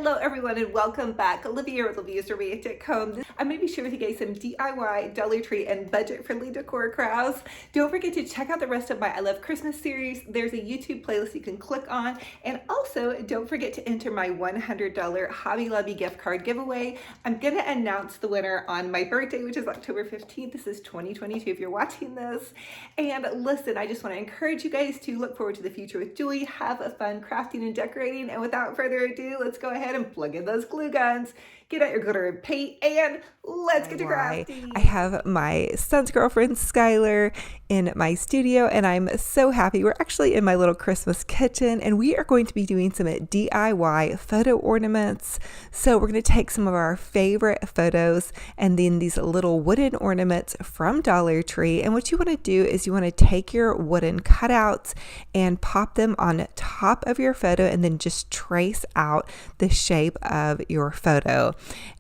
Hello everyone and welcome back. Olivia with Olivia's Romantic Home. I'm going to be sharing with you guys some DIY, Dollar Tree, and budget-friendly decor crafts. Don't forget to check out the rest of my I Love Christmas series. There's a YouTube playlist you can click on. And also, don't forget to enter my $100 Hobby Lobby gift card giveaway. I'm going to announce the winner on my birthday, which is October 15th. This is 2022 if you're watching this. And listen, I just want to encourage you guys to look forward to the future with joy, have a fun crafting and decorating. And without further ado, let's go ahead and plug in those glue guns, get out your glitter and paint, and let's get to crafting. I have my son's girlfriend Skylar in my studio, and I'm so happy. We're actually in my little Christmas kitchen, and we are going to be doing some DIY photo ornaments. So we're going to take some of our favorite photos and then these little wooden ornaments from Dollar Tree. And what you want to do is you want to take your wooden cutouts and pop them on top of your photo and then just trace out the shape of your photo.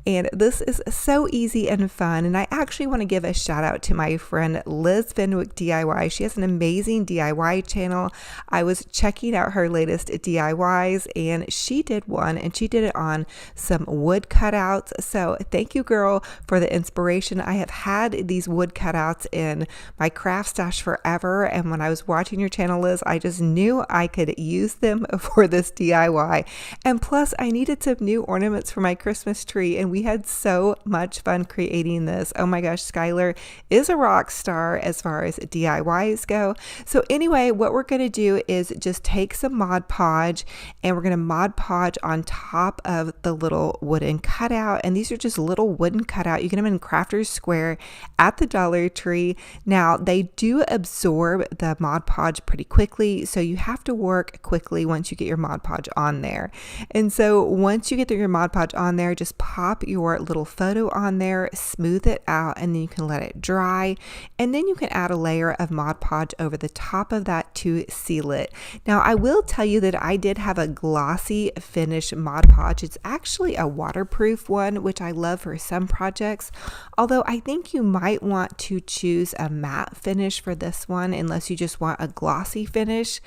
And this is so easy and fun. And I actually want to give a shout out to my friend Liz Fenwick DIY. She has an amazing DIY channel. I was checking out her latest DIYs and she did one, and she did it on some wood cutouts. So thank you, girl, for the inspiration. I have had these wood cutouts in my craft stash forever. And when I was watching your channel, Liz, I just knew I could use them for this DIY. And plus I needed some new ornaments for my Christmas tree, and we had so much fun creating this. Oh my gosh, Skylar is a rock star as far as DIYs go. So anyway, what we're going to do is just take some Mod Podge, and we're going to Mod Podge on top of the little wooden cutout. And these are just little wooden cutout. You get them in Crafter's Square at the Dollar Tree. Now they do absorb the Mod Podge pretty quickly, so you have to work quickly once you get your Mod Podge on there. And so once you get your Mod Podge on there, just pop your little photo on there, smooth it out, and then you can let it dry. And then you can add a layer of Mod Podge over the top of that to seal it. Now, I will tell you that I did have a glossy finish Mod Podge. It's actually a waterproof one, which I love for some projects. Although I think you might want to choose a matte finish for this one, unless you just want a glossy finish.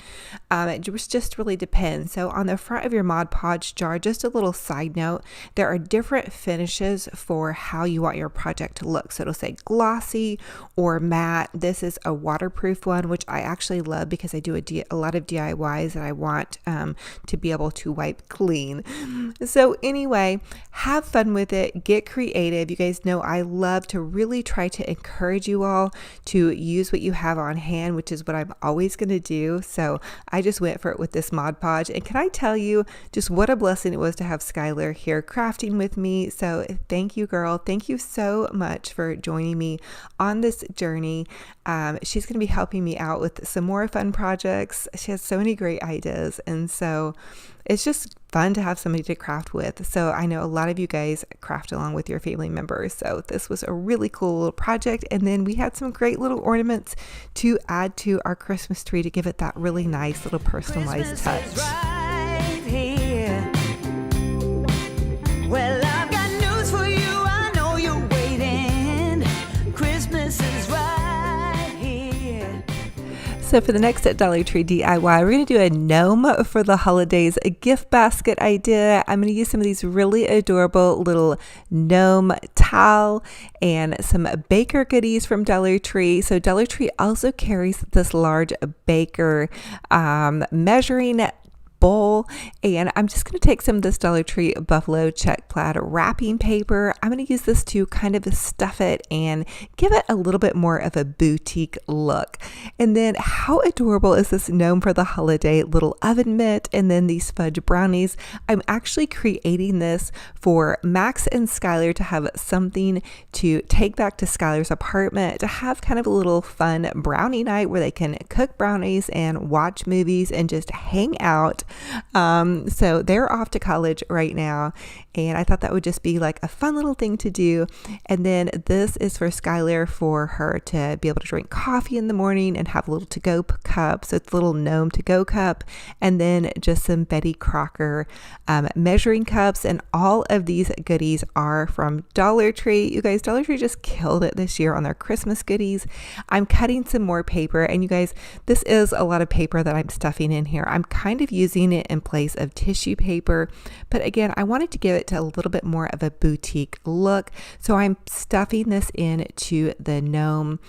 It just really depends. So on the front of your Mod Podge jar, just a little side note, there are different finishes for how you want your project to look. So it'll say glossy or matte. This is a waterproof one, which I actually love because I do a lot of DIYs that I want to be able to wipe clean. So anyway, have fun with it. Get creative. You guys know I love to really try to encourage you all to use what you have on hand, which is what I'm always going to do. So I just went for it with this Mod Podge. And can I tell you just what a blessing it was to have Skylar here crafting with me. So thank you, girl. Thank you so much for joining me on this journey. She's going to be helping me out with some more fun projects. She has so many great ideas. And so it's just fun to have somebody to craft with. So I know a lot of you guys craft along with your family members. So this was a really cool little project. And then we had some great little ornaments to add to our Christmas tree to give it that really nice little personalized touch. Well, I've got news for you. I know you're waiting. Christmas is right here. So for the next at Dollar Tree DIY, we're going to do a gnome for the holidays, a gift basket idea. I'm going to use some of these really adorable little gnome towel and some baker goodies from Dollar Tree. So Dollar Tree also carries this large baker measuring bowl, and I'm just going to take some of this Dollar Tree buffalo check plaid wrapping paper. I'm going to use this to kind of stuff it and give it a little bit more of a boutique look. And then how adorable is this gnome for the holiday little oven mitt, and then these fudge brownies. I'm actually creating this for Max and Skylar to have something to take back to Skylar's apartment, to have kind of a little fun brownie night where they can cook brownies and watch movies and just hang out. So they're off to college right now, and I thought that would just be like a fun little thing to do. And then this is for Skylar, for her to be able to drink coffee in the morning and have a little to-go cup. So it's a little gnome to-go cup, and then just some Betty Crocker measuring cups. And all of these goodies are from Dollar Tree. You guys, Dollar Tree just killed it this year on their Christmas goodies. I'm cutting some more paper, and you guys, this is a lot of paper that I'm stuffing in here. I'm kind of using using it in place of tissue paper. But again, I wanted to give it a little bit more of a boutique look. So I'm stuffing this into the Gnome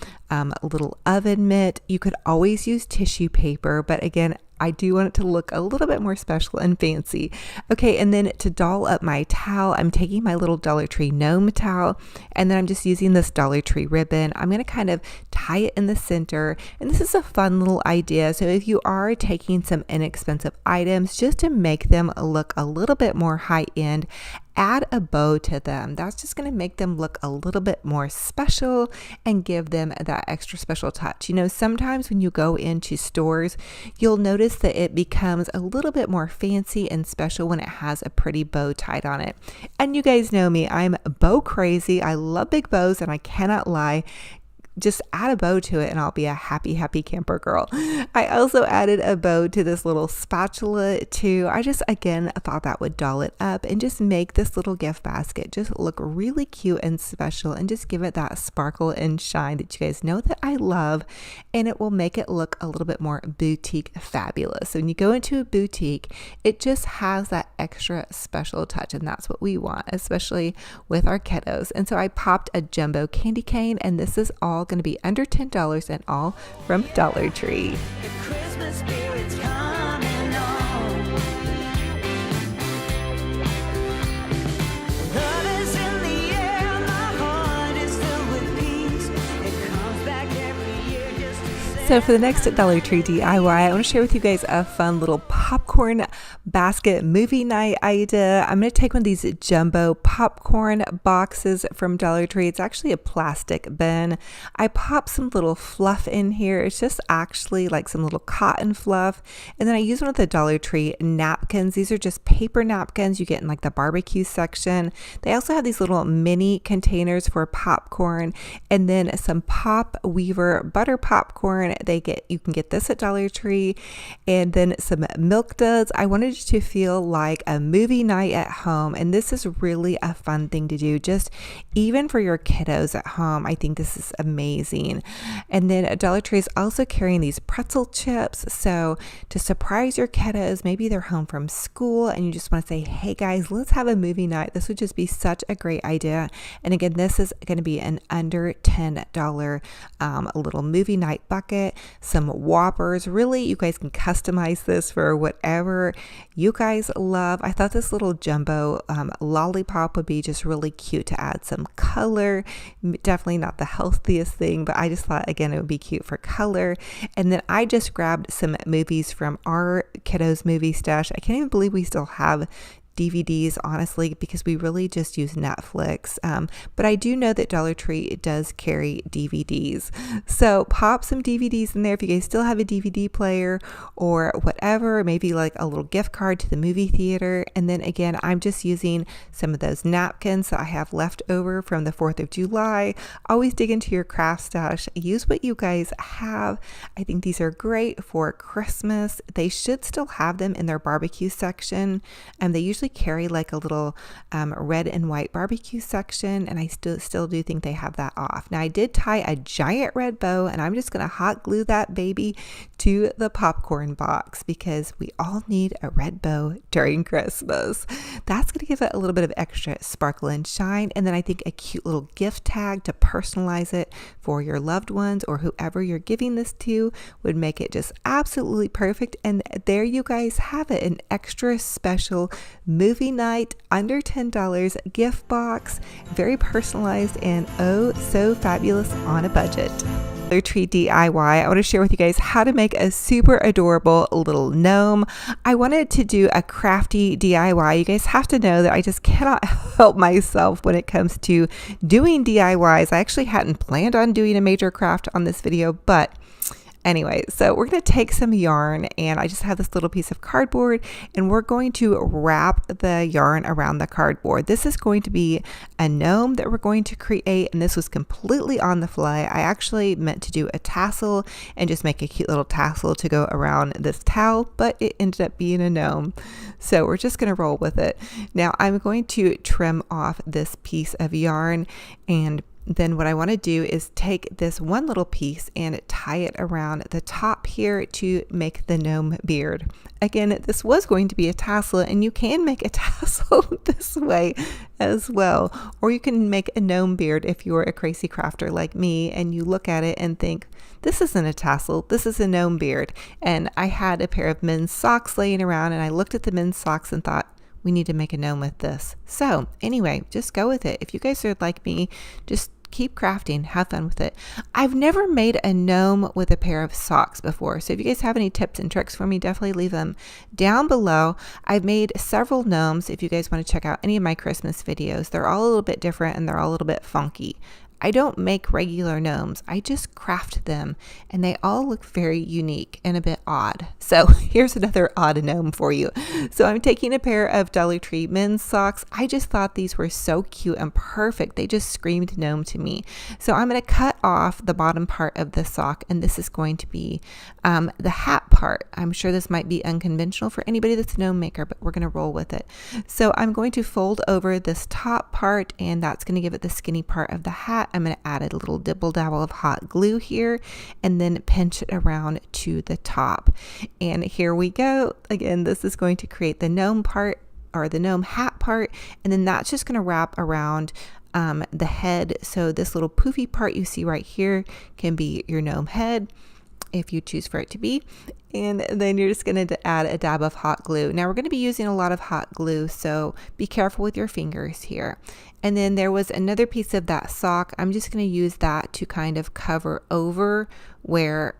little oven mitt. You could always use tissue paper, but again, I do want it to look a little bit more special and fancy. Okay, and then to doll up my towel, I'm taking my little Dollar Tree Gnome towel, and then I'm just using this Dollar Tree ribbon. I'm going to kind of tie it in the center, and this is a fun little idea. So if you are taking some inexpensive items just to make them look a little bit more high-end, add a bow to them. That's just going to make them look a little bit more special and give them that extra special touch. You know, sometimes when you go into stores, you'll notice that it becomes a little bit more fancy and special when it has a pretty bow tied on it. And you guys know me, I'm bow crazy. I love big bows, and I cannot lie. Just add a bow to it and I'll be a happy, happy camper girl. I also added a bow to this little spatula too. I just, again, thought that would doll it up and just make this little gift basket just look really cute and special and just give it that sparkle and shine that you guys know that I love. And it will make it look a little bit more boutique fabulous. So when you go into a boutique, it just has that extra special touch, and that's what we want, especially with our kiddos. And so I popped a jumbo candy cane, and this is all going to be under $10 and all from Dollar Tree. The Christmas spirit's coming on. Love is in the air, my heart is filled with peace. It comes back every year just to say. So for the next Dollar Tree DIY, I want to share with you guys a fun little popcorn basket movie night idea. I'm going to take one of these jumbo popcorn boxes from Dollar Tree. It's actually a plastic bin. I pop some little fluff in here. It's just actually like some little cotton fluff. And then I use one of the Dollar Tree napkins. These are just paper napkins you get in like the barbecue section. They also have these little mini containers for popcorn, and then some Pop Weaver butter popcorn. You can get this at Dollar Tree, and then some Milk Duds. I wanted it to feel like a movie night at home, and this is really a fun thing to do, just even for your kiddos at home. I think this is amazing. And then Dollar Tree is also carrying these pretzel chips, so to surprise your kiddos, maybe they're home from school and you just want to say, hey guys, let's have a movie night. This would just be such a great idea. And again, this is going to be an under $10 little movie night bucket, some Whoppers. Really, you guys can customize this for whatever you guys love. I thought this little jumbo lollipop would be just really cute to add some color. Definitely not the healthiest thing, but I just thought, again, it would be cute for color. And then I just grabbed some movies from our kiddos movie stash. I can't even believe we still have DVDs, honestly, because we really just use Netflix. But I do know that Dollar Tree does carry DVDs. So pop some DVDs in there if you guys still have a DVD player or whatever, maybe like a little gift card to the movie theater. And then again, I'm just using some of those napkins that I have left over from the 4th of July. Always dig into your craft stash. Use what you guys have. I think these are great for Christmas. They should still have them in their barbecue section. They usually carry like a little red and white barbecue section, and I still do think they have that off. Now I did tie a giant red bow, and I'm just going to hot glue that baby to the popcorn box because we all need a red bow during Christmas. That's going to give it a little bit of extra sparkle and shine. And then I think a cute little gift tag to personalize it for your loved ones or whoever you're giving this to would make it just absolutely perfect. And there you guys have it, an extra special movie night under $10 gift box, very personalized and oh so fabulous on a budget. Dollar Tree DIY, I want to share with you guys how to make a super adorable little gnome. I wanted to do a crafty DIY. You guys have to know that I just cannot help myself when it comes to doing DIYs. I actually hadn't planned on doing a major craft on this video, but anyway, so we're going to take some yarn, and I just have this little piece of cardboard, and we're going to wrap the yarn around the cardboard. This is going to be a gnome that we're going to create, and this was completely on the fly. I actually meant to do a tassel and just make a cute little tassel to go around this towel, but it ended up being a gnome. So we're just going to roll with it. Now I'm going to trim off this piece of yarn, and then what I want to do is take this one little piece and tie it around the top here to make the gnome beard. Again, this was going to be a tassel, and you can make a tassel this way as well. Or you can make a gnome beard if you're a crazy crafter like me and you look at it and think, this isn't a tassel, this is a gnome beard. And I had a pair of men's socks laying around, and I looked at the men's socks and thought, we need to make a gnome with this. So anyway, just go with it. If you guys are like me, just keep crafting, have fun with it. I've never made a gnome with a pair of socks before. So if you guys have any tips and tricks for me, definitely leave them down below. I've made several gnomes. If you guys want to check out any of my Christmas videos, they're all a little bit different and they're all a little bit funky. I don't make regular gnomes. I just craft them, and they all look very unique and a bit odd. So here's another odd gnome for you. So I'm taking a pair of Dollar Tree men's socks. I just thought these were so cute and perfect. They just screamed gnome to me. So I'm going to cut off the bottom part of the sock, and this is going to be the hat part. I'm sure this might be unconventional for anybody that's a gnome maker, but we're going to roll with it. So I'm going to fold over this top part, and that's going to give it the skinny part of the hat. I'm going to add a little dibble dabble of hot glue here and then pinch it around to the top. And here we go. Again, this is going to create the gnome part, or the gnome hat part, and then that's just going to wrap around the head. So this little poofy part you see right here can be your gnome head, if you choose for it to be. And then you're just going to add a dab of hot glue. Now we're going to be using a lot of hot glue, so be careful with your fingers here. And then there was another piece of that sock. I'm just going to use that to kind of cover over where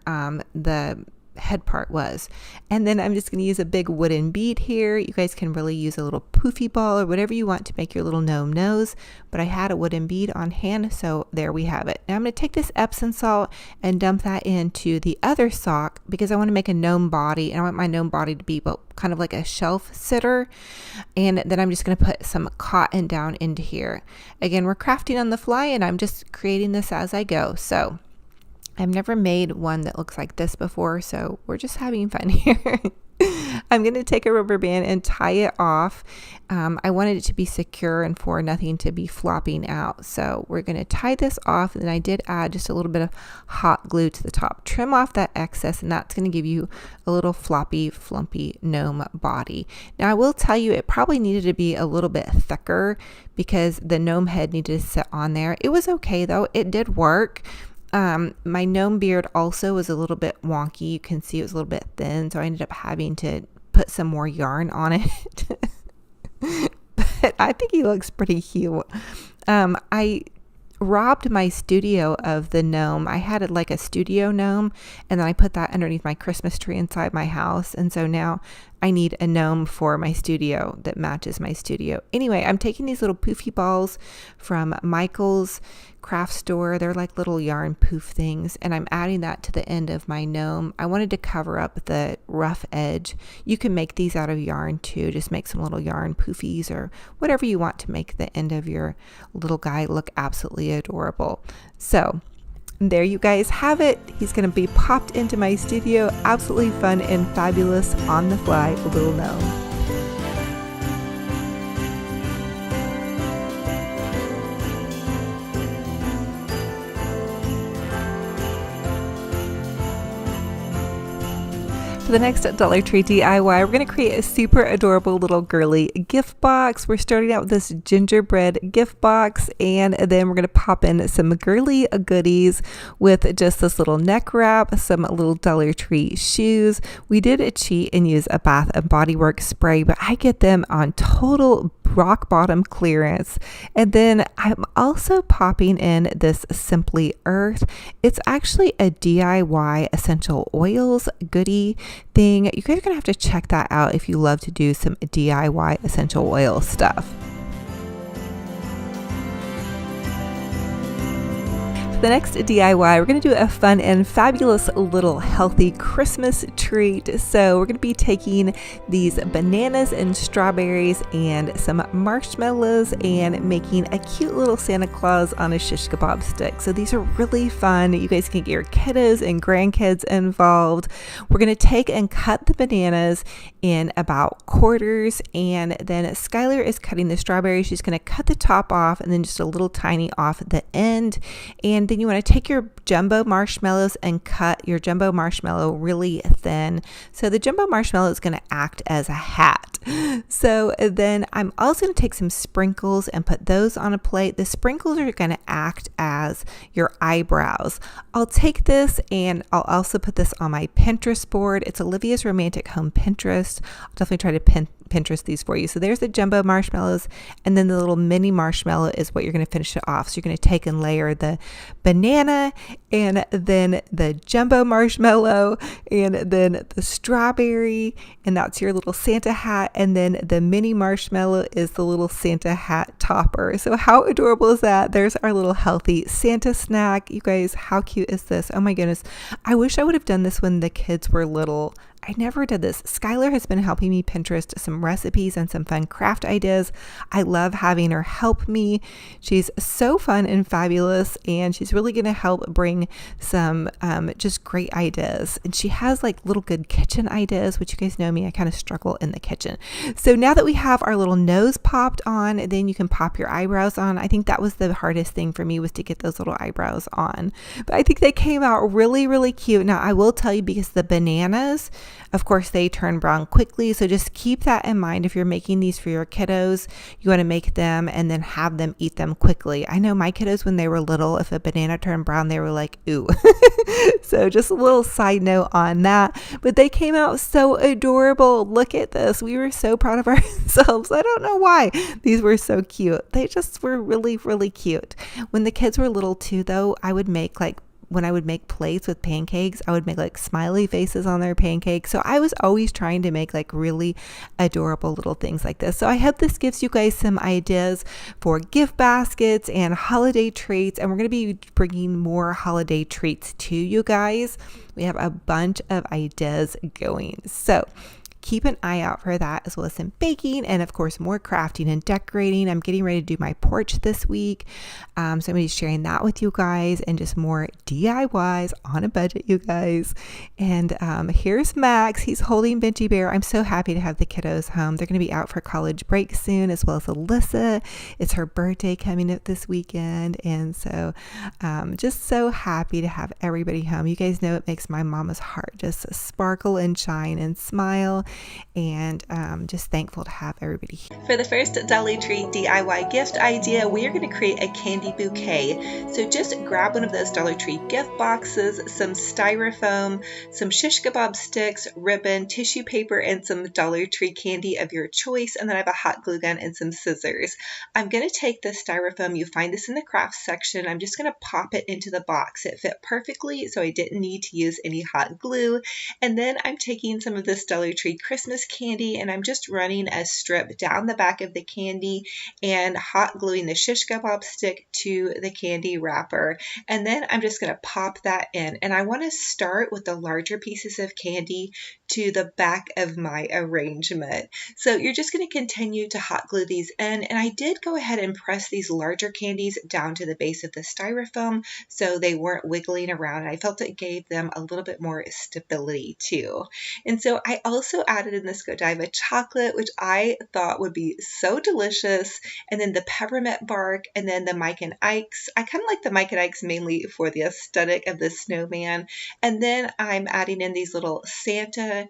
the head part was. And then I'm just going to use a big wooden bead here. You guys can really use a little poofy ball or whatever you want to make your little gnome nose, but I had a wooden bead on hand, so there we have it. Now I'm going to take this Epsom salt and dump that into the other sock because I want to make a gnome body, and I want my gnome body to be kind of like a shelf sitter. And then I'm just going to put some cotton down into here. Again, we're crafting on the fly, and I'm just creating this as I go. So I've never made one that looks like this before, so we're just having fun here. I'm going to take a rubber band and tie it off. I wanted it to be secure and for nothing to be flopping out. So we're going to tie this off, and I did add just a little bit of hot glue to the top. Trim off that excess, and that's going to give you a little floppy, flumpy gnome body. Now I will tell you, it probably needed to be a little bit thicker because the gnome head needed to sit on there. It was okay though. It did work. My gnome beard also was a little bit wonky. You can see it was a little bit thin, so I ended up having to put some more yarn on it. But I think he looks pretty cute. I robbed my studio of the gnome. I had like a studio gnome, and then I put that underneath my Christmas tree inside my house, and so now I need a gnome for my studio that matches my studio. Anyway, I'm taking these little poofy balls from Michael's craft store. They're like little yarn poof things, and I'm adding that to the end of my gnome. I wanted to cover up the rough edge. You can make these out of yarn too. Just make some little yarn poofies or whatever you want to make the end of your little guy look absolutely adorable. So there you guys have it. He's going to be popped into my studio. Absolutely fun and fabulous on the fly little gnome. For the next Dollar Tree DIY, we're going to create a super adorable little girly gift box. We're starting out with this gingerbread gift box, and then we're going to pop in some girly goodies with just this little neck wrap, some little Dollar Tree shoes. We did cheat and use a Bath and Body Works spray, but I get them on total rock bottom clearance. And then I'm also popping in this Simply Earth. It's actually a DIY essential oils goodie thing. You guys are gonna have to check that out if you love to do some DIY essential oil stuff. For The next DIY, we're going to do a fun and fabulous little healthy Christmas treat. So we're going to be taking these bananas and strawberries and some marshmallows and making a cute little Santa Claus on a shish kebab stick. So these are really fun. You guys can get your kiddos and grandkids involved. We're going to take and cut the bananas in about quarters, and then Skylar is cutting the strawberries. She's going to cut the top off and then just a little tiny off at the end. And then you want to take your jumbo marshmallows and cut your jumbo marshmallow really thin. So the jumbo marshmallow is going to act as a hat. So then I'm also going to take some sprinkles and put those on a plate. The sprinkles are going to act as your eyebrows. I'll take this and I'll also put this on my Pinterest board. It's Olivia's Romantic Home Pinterest. I'll definitely try to Pinterest these for you. So there's the jumbo marshmallows, and then the little mini marshmallow is what you're going to finish it off. So you're going to take and layer the banana and then the jumbo marshmallow and then the strawberry, and that's your little Santa hat, and then the mini marshmallow is the little Santa hat topper. So how adorable is that? There's our little healthy Santa snack. You guys, how cute is this? Oh my goodness. I wish I would have done this when the kids were little. I never did this. Skylar has been helping me Pinterest some recipes and some fun craft ideas. I love having her help me. She's so fun and fabulous, and she's really going to help bring some just great ideas. And she has like little good kitchen ideas, which you guys know me, I kind of struggle in the kitchen. So now that we have our little nose popped on, then you can pop your eyebrows on. I think that was the hardest thing for me, was to get those little eyebrows on. But I think they came out really, really cute. Now I will tell you, because the bananas, of course, they turn brown quickly. So just keep that in mind. If you're making these for your kiddos, you want to make them and then have them eat them quickly. I know my kiddos, when they were little, if a banana turned brown, they were like, ooh. So just a little side note on that. But they came out so adorable. Look at this. We were so proud of ourselves. I don't know why. These were so cute. They just were really, really cute. When the kids were little too, though, when I would make plates with pancakes, I would make like smiley faces on their pancakes. So I was always trying to make like really adorable little things like this. So I hope this gives you guys some ideas for gift baskets and holiday treats. And we're going to be bringing more holiday treats to you guys. We have a bunch of ideas going. So keep an eye out for that, as well as some baking and of course more crafting and decorating. I'm getting ready to do my porch this week. So I'm going to be sharing that with you guys, and just more DIYs on a budget, you guys. And here's Max. He's holding Benji Bear. I'm so happy to have the kiddos home. They're going to be out for college break soon, as well as Alyssa. It's her birthday coming up this weekend. And so just so happy to have everybody home. You guys know it makes my mama's heart just sparkle and shine and smile. And just thankful to have everybody here. For the first Dolly Tree DIY gift idea, we are going to create a candy bouquet. So just grab one of those Dollar Tree gift boxes, some styrofoam, some shish kebab sticks, ribbon, tissue paper, and some Dollar Tree candy of your choice. And then I have a hot glue gun and some scissors. I'm going to take the styrofoam. You find this in the crafts section. I'm just going to pop it into the box. It fit perfectly, so I didn't need to use any hot glue. And then I'm taking some of this Dollar Tree Christmas candy, and I'm just running a strip down the back of the candy and hot gluing the shish kebab stick to the candy wrapper. And then I'm just going to pop that in, and I want to start with the larger pieces of candy to the back of my arrangement. So you're just going to continue to hot glue these in, and I did go ahead and press these larger candies down to the base of the styrofoam so they weren't wiggling around. I felt it gave them a little bit more stability too. And so I also added in this Godiva chocolate, which I thought would be so delicious, and then the peppermint bark, and then the Mike and Ike's. I kind of like the Mike and Ike's mainly for the aesthetic of the snowman. And then I'm adding in these little Santa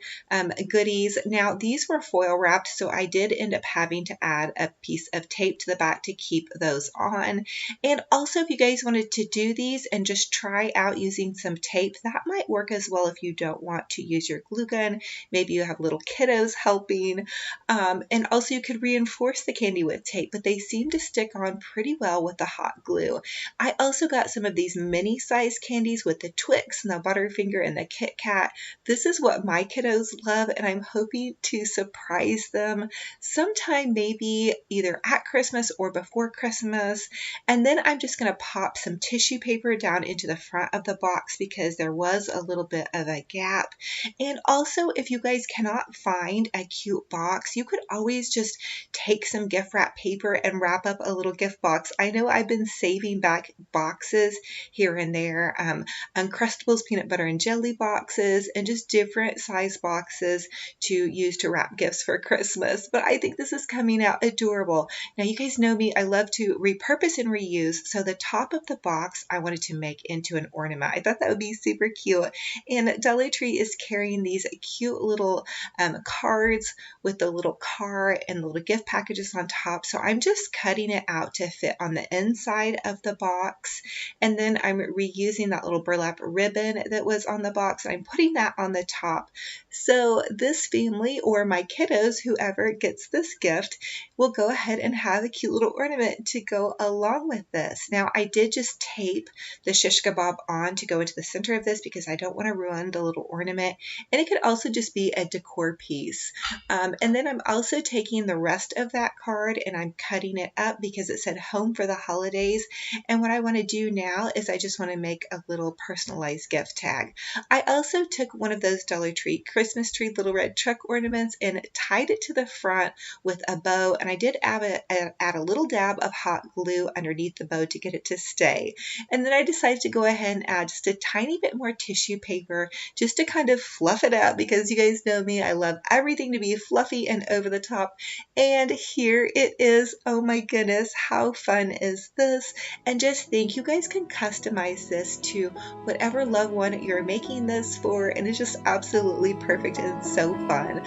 goodies. Now these were foil wrapped, so I did end up having to add a piece of tape to the back to keep those on. And also, if you guys wanted to do these and just try out using some tape, that might work as well if you don't want to use your glue gun. Maybe you have a little kiddos helping. And also you could reinforce the candy with tape, but they seem to stick on pretty well with the hot glue. I also got some of these mini size candies with the Twix and the Butterfinger and the Kit Kat. This is what my kiddos love, and I'm hoping to surprise them sometime, maybe either at Christmas or before Christmas. And then I'm just going to pop some tissue paper down into the front of the box because there was a little bit of a gap. And also, if you guys cannot find a cute box, you could always just take some gift wrap paper and wrap up a little gift box. I know I've been saving back boxes here and there, Uncrustables peanut butter and jelly boxes, and just different size boxes to use to wrap gifts for Christmas. But I think this is coming out adorable. Now, you guys know me, I love to repurpose and reuse. So the top of the box, I wanted to make into an ornament. I thought that would be super cute. And Dollar Tree is carrying these cute little cards with the little car and the little gift packages on top. So I'm just cutting it out to fit on the inside of the box. And then I'm reusing that little burlap ribbon that was on the box. I'm putting that on the top. So this family, or my kiddos, whoever gets this gift, will go ahead and have a cute little ornament to go along with this. Now, I did just tape the shish kebab on to go into the center of this because I don't want to ruin the little ornament. And it could also just be a decor piece. And then I'm also taking the rest of that card and I'm cutting it up because it said home for the holidays. And what I want to do now is I just want to make a little personalized gift tag. I also took one of those Dollar Tree Christmas tree little red truck ornaments and tied it to the front with a bow. And I did add a little dab of hot glue underneath the bow to get it to stay. And then I decided to go ahead and add just a tiny bit more tissue paper just to kind of fluff it up because you guys know me, I love everything to be fluffy and over the top. And here it is. Oh my goodness, how fun is this? And just think, you guys can customize this to whatever loved one you're making this for, and it's just absolutely perfect and so fun.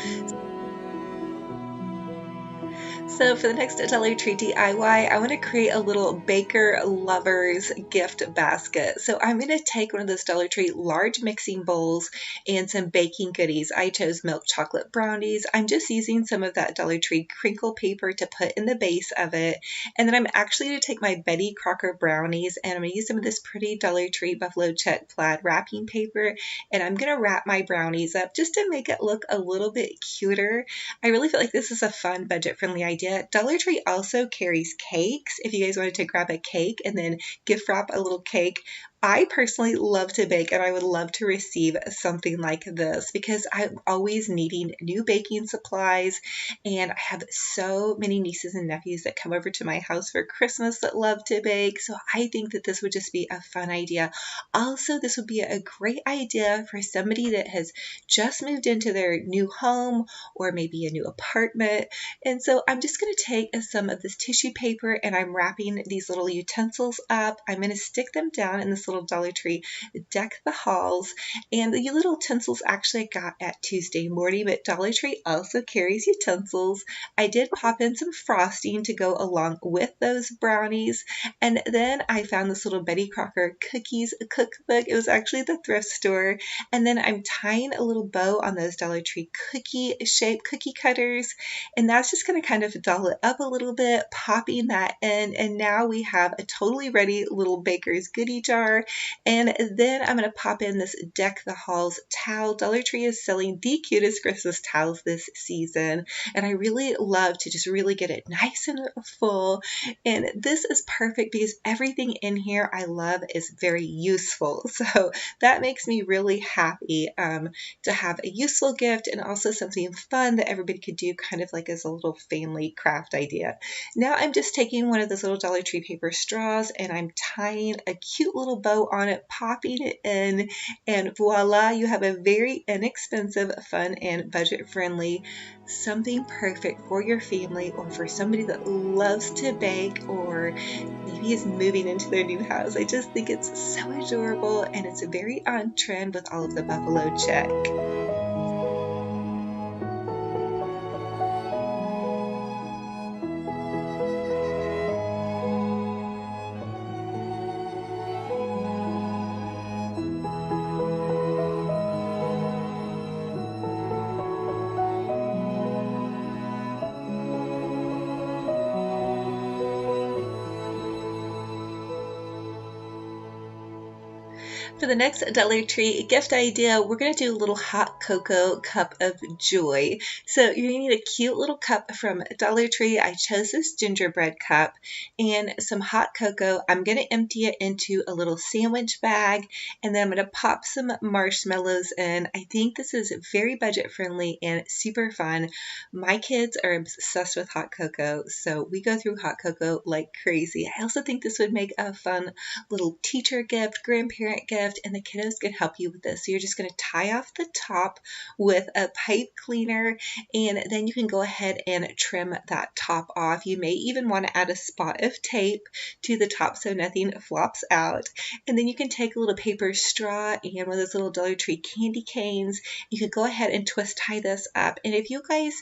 So for the next Dollar Tree DIY, I want to create a little baker lovers gift basket. So I'm going to take one of those Dollar Tree large mixing bowls and some baking goodies. I chose milk chocolate brownies. I'm just using some of that Dollar Tree crinkle paper to put in the base of it. And then I'm actually going to take my Betty Crocker brownies and I'm going to use some of this pretty Dollar Tree buffalo check plaid wrapping paper. And I'm going to wrap my brownies up just to make it look a little bit cuter. I really feel like this is a fun budget-friendly idea. Dollar Tree also carries cakes if you guys wanted to grab a cake and then gift wrap a little cake. I personally love to bake and I would love to receive something like this because I'm always needing new baking supplies and I have so many nieces and nephews that come over to my house for Christmas that love to bake. So I think that this would just be a fun idea. Also, this would be a great idea for somebody that has just moved into their new home or maybe a new apartment. And so I'm just going to take some of this tissue paper and I'm wrapping these little utensils up. I'm going to stick them down in this little Dollar Tree deck the halls, and the little utensils actually I got at Tuesday morning, but Dollar Tree also carries utensils. I did pop in some frosting to go along with those brownies, and then I found this little Betty Crocker cookies cookbook. It was actually at the thrift store, and then I'm tying a little bow on those Dollar Tree cookie shaped cookie cutters, and that's just going to kind of doll it up a little bit, popping that in, and now we have a totally ready little baker's goodie jar. And then I'm going to pop in this Deck the Halls towel. Dollar Tree is selling the cutest Christmas towels this season, and I really love to just really get it nice and full. And this is perfect because everything in here I love is very useful. So that makes me really happy to have a useful gift and also something fun that everybody could do kind of like as a little family craft idea. Now I'm just taking one of those little Dollar Tree paper straws and I'm tying a cute little bow on it, popping it in, and voila, you have a very inexpensive, fun, and budget-friendly something perfect for your family or for somebody that loves to bake or maybe is moving into their new house. I just think it's so adorable and it's very on trend with all of the buffalo check. For the next Dollar Tree gift idea, we're going to do a little hot cocoa cup of joy. So you're going to need a cute little cup from Dollar Tree. I chose this gingerbread cup and some hot cocoa. I'm going to empty it into a little sandwich bag, and then I'm going to pop some marshmallows in. I think this is very budget friendly and super fun. My kids are obsessed with hot cocoa, so we go through hot cocoa like crazy. I also think this would make a fun little teacher gift, grandparent gift, and the kiddos can help you with this. So you're just going to tie off the top with a pipe cleaner, and then you can go ahead and trim that top off. You may even want to add a spot of tape to the top so nothing flops out. And then you can take a little paper straw and one of those little Dollar Tree candy canes. You can go ahead and twist tie this up. And if you guys,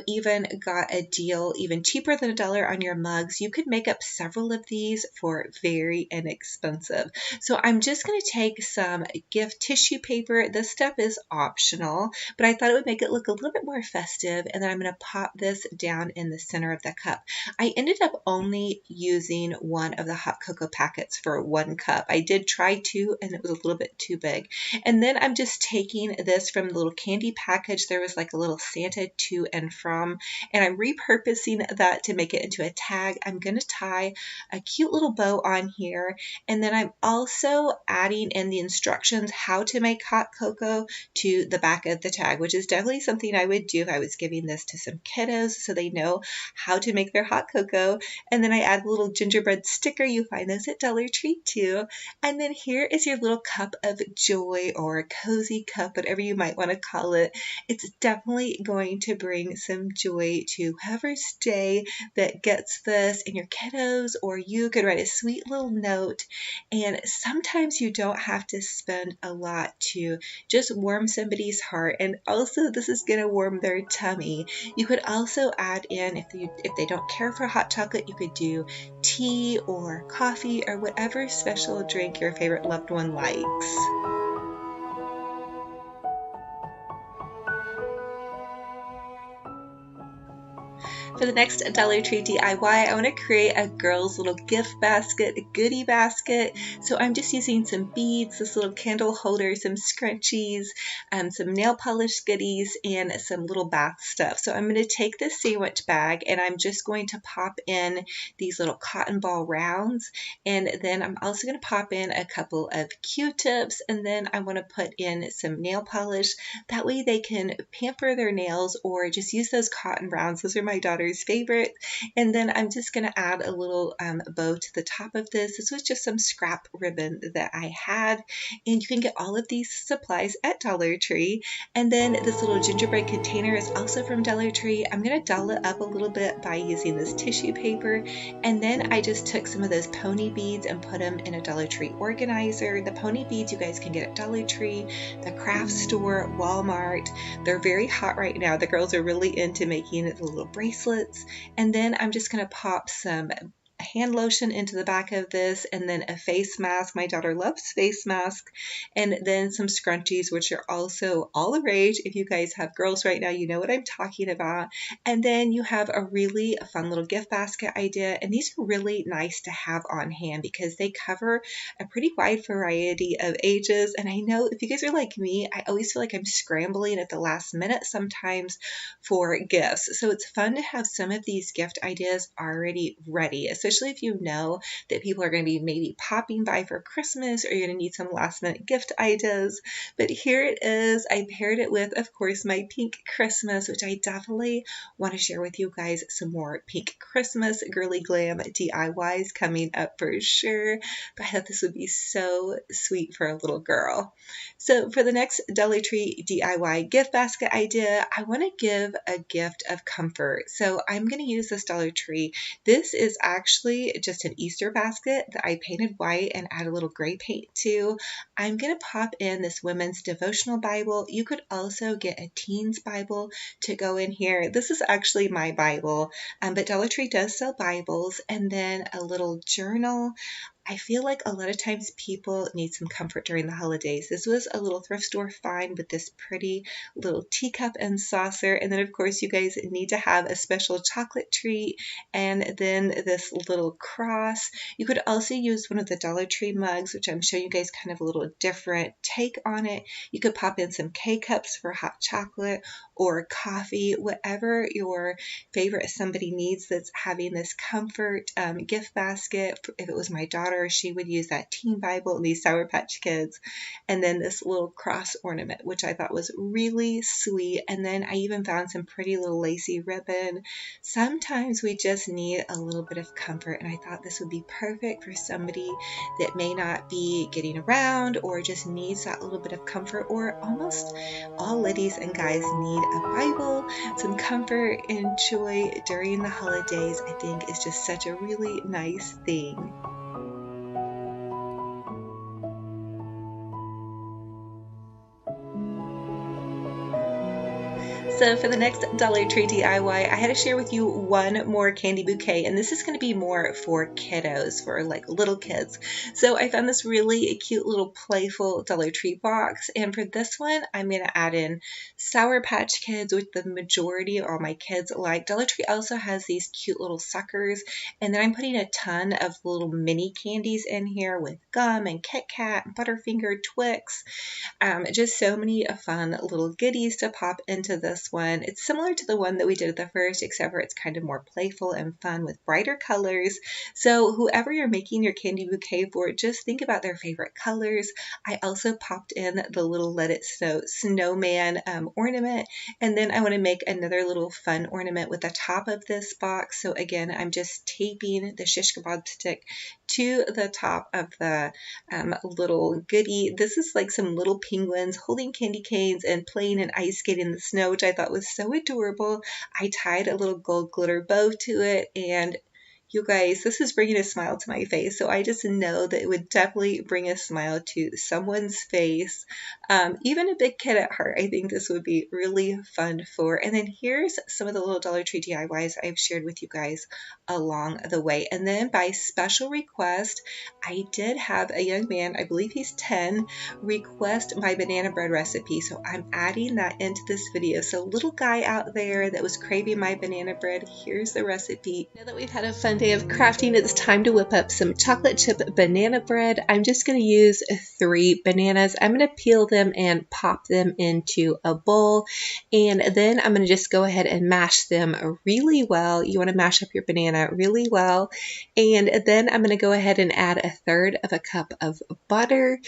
even got a deal even cheaper than $1 on your mugs, you could make up several of these for very inexpensive. So I'm just going to take some gift tissue paper. This step is optional, but I thought it would make it look a little bit more festive, and then I'm going to pop this down in the center of the cup. I ended up only using one of the hot cocoa packets for 1 cup. I did try 2 and it was a little bit too big. And then I'm just taking this from the little candy package. There was like a little Santa to and from, and I'm repurposing that to make it into a tag. I'm going to tie a cute little bow on here, and then I'm also adding in the instructions how to make hot cocoa to the back of the tag, which is definitely something I would do if I was giving this to some kiddos so they know how to make their hot cocoa. And then I add a little gingerbread sticker. You find those at Dollar Tree too. And then here is your little cup of joy, or cozy cup, whatever you might want to call it. It's definitely going to bring some joy to whoever's day that gets this, and your kiddos or you could write a sweet little note. And sometimes you don't have to spend a lot to just warm somebody's heart, and also this is going to warm their tummy. You could also add in, if they don't care for hot chocolate, you could do tea or coffee or whatever special drink your favorite loved one likes. For the next Dollar Tree DIY, I want to create a girl's little gift basket, a goodie basket. So I'm just using some beads, this little candle holder, some scrunchies, some nail polish goodies, and some little bath stuff. So I'm going to take this sandwich bag and I'm just going to pop in these little cotton ball rounds. And then I'm also going to pop in a couple of Q-tips, and then I want to put in some nail polish. That way they can pamper their nails or just use those cotton rounds. Those are my daughter's favorite. And then I'm just going to add a little bow to the top of this. This was just some scrap ribbon that I had, and you can get all of these supplies at Dollar Tree. And then this little gingerbread container is also from Dollar Tree. I'm going to doll it up a little bit by using this tissue paper, and then I just took some of those pony beads and put them in a Dollar Tree organizer. The pony beads you guys can get at Dollar Tree, the craft store, Walmart. They're very hot right now. The girls are really into making the little bracelets. And then I'm just going to pop some hand lotion into the back of this, and then a face mask. My daughter loves face masks. And then some scrunchies, which are also all the rage. If you guys have girls right now, you know what I'm talking about. And then you have a really fun little gift basket idea, and these are really nice to have on hand because they cover a pretty wide variety of ages. And I know if you guys are like me, I always feel like I'm scrambling at the last minute sometimes for gifts. So it's fun to have some of these gift ideas already ready, especially if you know that people are going to be maybe popping by for Christmas, or you're going to need some last minute gift ideas. But here it is. I paired it with, of course, my pink Christmas, which I definitely want to share with you guys some more pink Christmas girly glam DIYs coming up for sure. But I thought this would be so sweet for a little girl. So for the next Dollar Tree DIY gift basket idea, I want to give a gift of comfort. So I'm going to use this Dollar Tree. This is actually just an Easter basket that I painted white and add a little gray paint to. I'm going to pop in this women's devotional Bible. You could also get a teens Bible to go in here. This is actually my Bible, but Dollar Tree does sell Bibles. And then a little journal. I feel like a lot of times people need some comfort during the holidays. This was a little thrift store find with this pretty little teacup and saucer. And then of course you guys need to have a special chocolate treat and then this little cross. You could also use one of the Dollar Tree mugs, which I'm showing you guys kind of a little different take on it. You could pop in some K-cups for hot chocolate or coffee, whatever your favorite somebody needs that's having this comfort gift basket. If it was my daughter, she would use that teen Bible and these Sour Patch Kids, and then this little cross ornament, which I thought was really sweet. And then I even found some pretty little lacy ribbon. Sometimes we just need a little bit of comfort, and I thought this would be perfect for somebody that may not be getting around or just needs that little bit of comfort. Or almost all ladies and guys need a Bible, some comfort and joy during the holidays. I think is just such a really nice thing. So for the next Dollar Tree DIY, I had to share with you one more candy bouquet, and this is going to be more for kiddos, for like little kids. So I found this really cute little Playful Dollar Tree box, and for this one, I'm going to add in Sour Patch Kids, which the majority of all my kids like. Dollar Tree also has these cute little suckers, and then I'm putting a ton of little mini candies in here with gum and Kit Kat, Butterfinger, Twix. Just so many fun little goodies to pop into this one. It's similar to the one that we did at the first, except for it's kind of more playful and fun with brighter colors. So whoever you're making your candy bouquet for, just think about their favorite colors. I also popped in the little Let It Snow snowman ornament, and then I want to make another little fun ornament with the top of this box. So again, I'm just taping the shish kebab stick to the top of the little goodie. This is like some little penguins holding candy canes and playing and ice skating in the snow, which I thought was so adorable. I tied a little gold glitter bow to it, and you guys, this is bringing a smile to my face. So I just know that it would definitely bring a smile to someone's face. Even a big kid at heart, I think this would be really fun for. And then here's some of the little Dollar Tree DIYs I've shared with you guys along the way. And then by special request, I did have a young man, I believe he's 10, request my banana bread recipe. So I'm adding that into this video. So little guy out there that was craving my banana bread, here's the recipe. Now that we've had a fun day of crafting, it's time to whip up some chocolate chip banana bread. I'm just going to use 3 bananas. I'm going to peel them and pop them into a bowl, and then I'm going to just go ahead and mash them really well. You want to mash up your banana really well, and then I'm going to go ahead and add 1/3 cup of butter,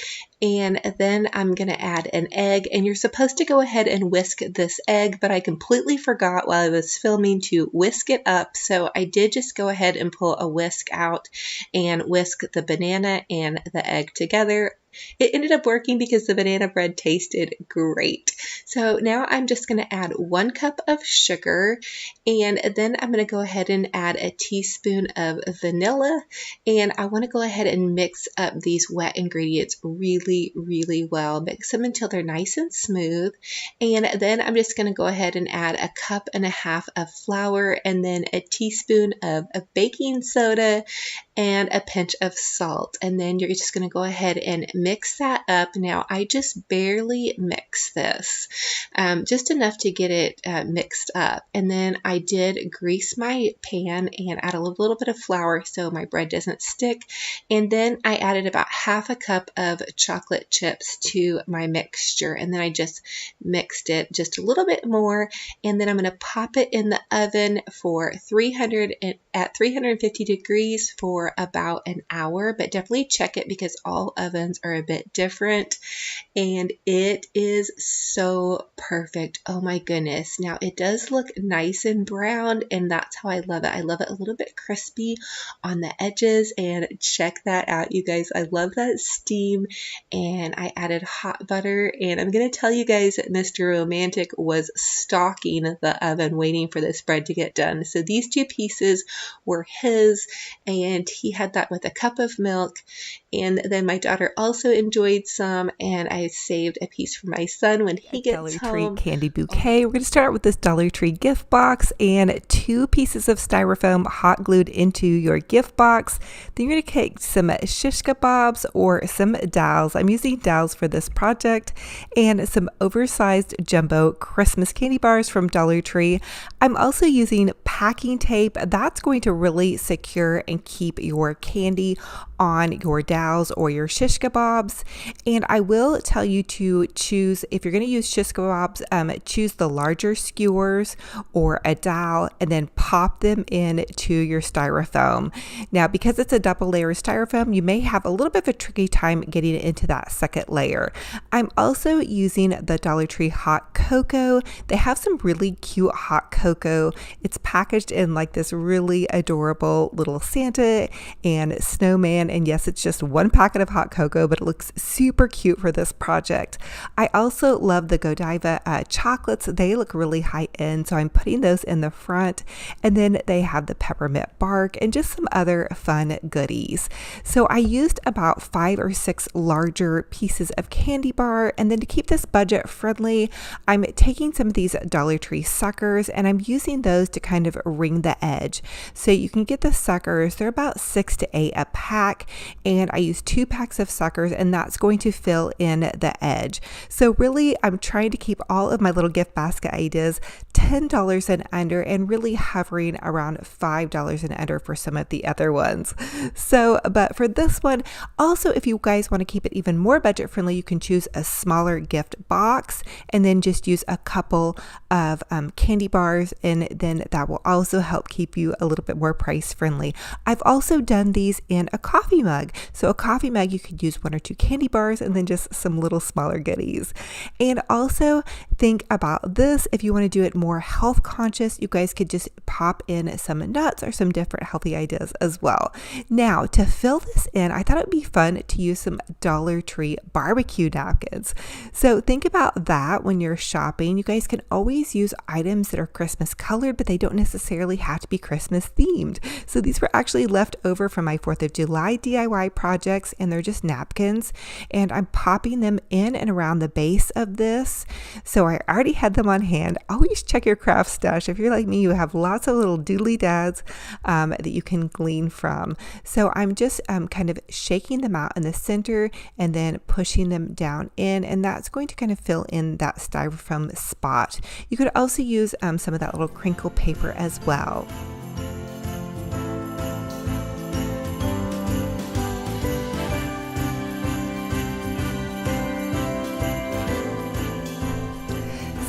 and then I'm going to add an egg, and you're supposed to go ahead and whisk this egg, but I completely forgot while I was filming to whisk it up, so I did just go ahead and pull a whisk out and whisk the banana and the egg together. It ended up working because the banana bread tasted great. So now I'm just going to add 1 cup of sugar, and then I'm going to go ahead and add a teaspoon of vanilla, and I want to go ahead and mix up these wet ingredients really, really well. Mix them until they're nice and smooth, and then I'm just going to go ahead and add 1.5 cups of flour, and then a teaspoon of baking soda, and a pinch of salt, and then you're just going to go ahead and mix that up. Now I just barely mix this, just enough to get it mixed up, and then I did grease my pan and add a little bit of flour so my bread doesn't stick, and then I added about 1/2 cup of chocolate chips to my mixture, and then I just mixed it just a little bit more, and then I'm going to pop it in the oven for 350 degrees for about an hour, but definitely check it because all ovens are a bit different, and it is so perfect. Oh my goodness. Now it does look nice and brown, and that's how I love it. I love it a little bit crispy on the edges, and check that out, you guys. I love that steam, and I added hot butter, and I'm going to tell you guys that Mr. Romantic was stalking the oven waiting for this bread to get done. So these 2 pieces were his, and he had that with a cup of milk. And then my daughter also also enjoyed some, and I saved a piece for my son when he gets Dollar home. Tree candy bouquet. We're going to start out with this Dollar Tree gift box and 2 pieces of styrofoam hot glued into your gift box. Then you're going to take some shish kebabs or some dowels. I'm using dowels for this project, and some oversized jumbo Christmas candy bars from Dollar Tree. I'm also using packing tape. That's going to really secure and keep your candy on your dowels or your shish kebabs. And I will tell you to choose, if you're going to use shish kebabs, choose the larger skewers or a dowel and then pop them into your styrofoam. Now, because it's a double layer styrofoam, you may have a little bit of a tricky time getting it into that second layer. I'm also using the Dollar Tree hot cocoa. They have some really cute hot cocoa. It's packaged in like this really adorable little Santa and snowman. And yes, it's just 1 packet of hot cocoa, but it looks super cute for this project. I also love the Godiva chocolates. They look really high end, so I'm putting those in the front. And then they have the peppermint bark and just some other fun goodies. So I used about 5 or 6 larger pieces of candy bar. And then to keep this budget friendly, I'm taking some of these Dollar Tree suckers and I'm using those to kind of ring the edge. So you can get the suckers, they're about 6 to 8 a pack, and I use 2 packs of suckers, and that's going to fill in the edge. So really, I'm trying to keep all of my little gift basket ideas $10 and under, and really hovering around $5 and under for some of the other ones. So, but for this one, also, if you guys want to keep it even more budget friendly, you can choose a smaller gift box and then just use a couple of candy bars, and then that will also help keep you a little bit more price friendly. I've also done these in a coffee mug. So a coffee mug, you could use 1 or 2 candy bars and then just some little smaller goodies. And also think about this, if you want to do it more health conscious, you guys could just pop in some nuts or some different healthy ideas as well. Now, to fill this in, I thought it would be fun to use some Dollar Tree barbecue napkins. So think about that when you're shopping. You guys can always use items that are Christmas colored, but they don't necessarily have to be Christmas themed. So these were actually left over from my 4th of July DIY projects, and they're just napkins, and I'm popping them in and around the base of this. So I already had them on hand. Always check your craft stash. If you're like me, you have lots of little doodly dads that you can glean from. So I'm just kind of shaking them out in the center and then pushing them down in, and that's going to kind of fill in that styrofoam spot. You could also use some of that little crinkle paper as well.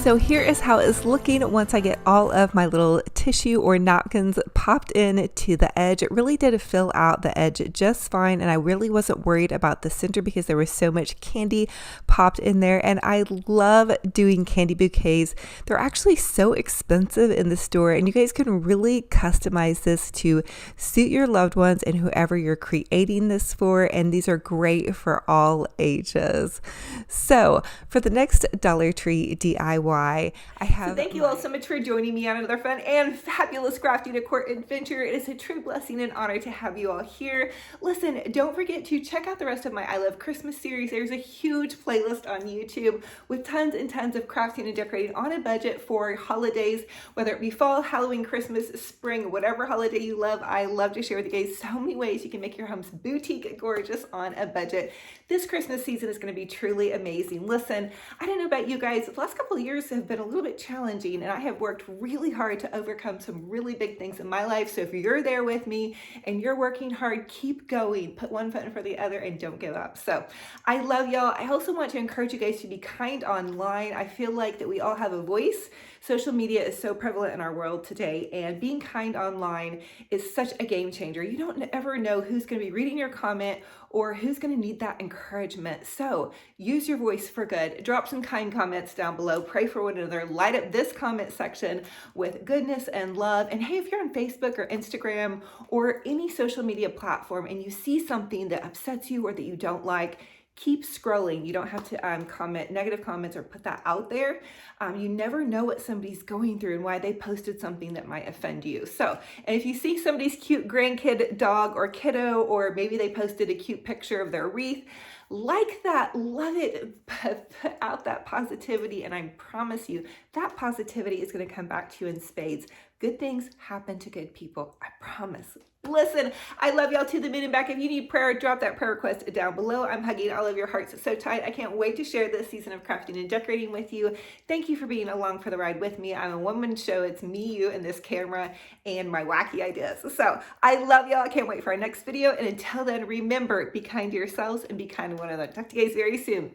So here is how it's looking once I get all of my little tissue or napkins popped in to the edge. It really did fill out the edge just fine, and I really wasn't worried about the center because there was so much candy popped in there. And I love doing candy bouquets. They're actually so expensive in the store, and you guys can really customize this to suit your loved ones and whoever you're creating this for, and these are great for all ages. So for the next Dollar Tree DIY, I have. So thank you all so much for joining me on another fun and fabulous crafty decor adventure. It is a true blessing and honor to have you all here. Listen, don't forget to check out the rest of my I Love Christmas series. There's a huge playlist on YouTube with tons and tons of crafting and decorating on a budget for holidays, whether it be fall, Halloween, Christmas, spring, whatever holiday you love. I love to share with you guys so many ways you can make your homes boutique gorgeous on a budget. This Christmas season is going to be truly amazing. Listen, I don't know about you guys, the last couple of years have been a little bit challenging, and I have worked really hard to overcome some really big things in my life. So if you're there with me and you're working hard, keep going, put one foot in for the other, and don't give up. So I love y'all. I also want to encourage you guys to be kind online. I feel like that we all have a voice. Social media is so prevalent in our world today, and being kind online is such a game changer. You don't ever know who's going to be reading your comment or who's going to need that encouragement. So use your voice for good. Drop some kind comments down below. Pray for one another. Light up this comment section with goodness and love. And hey, if you're on Facebook or Instagram or any social media platform and you see something that upsets you or that you don't like, keep scrolling. You don't have to comment negative comments or put that out there. You never know what somebody's going through and why they posted something that might offend you. So, and if you see somebody's cute grandkid dog or kiddo, or maybe they posted a cute picture of their wreath, Like that, love it, put out that positivity, and I promise you that positivity is going to come back to you in spades. Good things happen to good people, I promise. Listen, I love y'all to the moon and back. If you need prayer, drop that prayer request down below. I'm hugging all of your hearts so tight. I can't wait to share this season of crafting and decorating with you. Thank you for being along for the ride with me. I'm a one-man show. It's me, you, and this camera, and my wacky ideas. So I love y'all. I can't wait for our next video. And until then, remember, be kind to yourselves and be kind to one another. Talk to you guys very soon.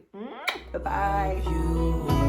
Bye-bye.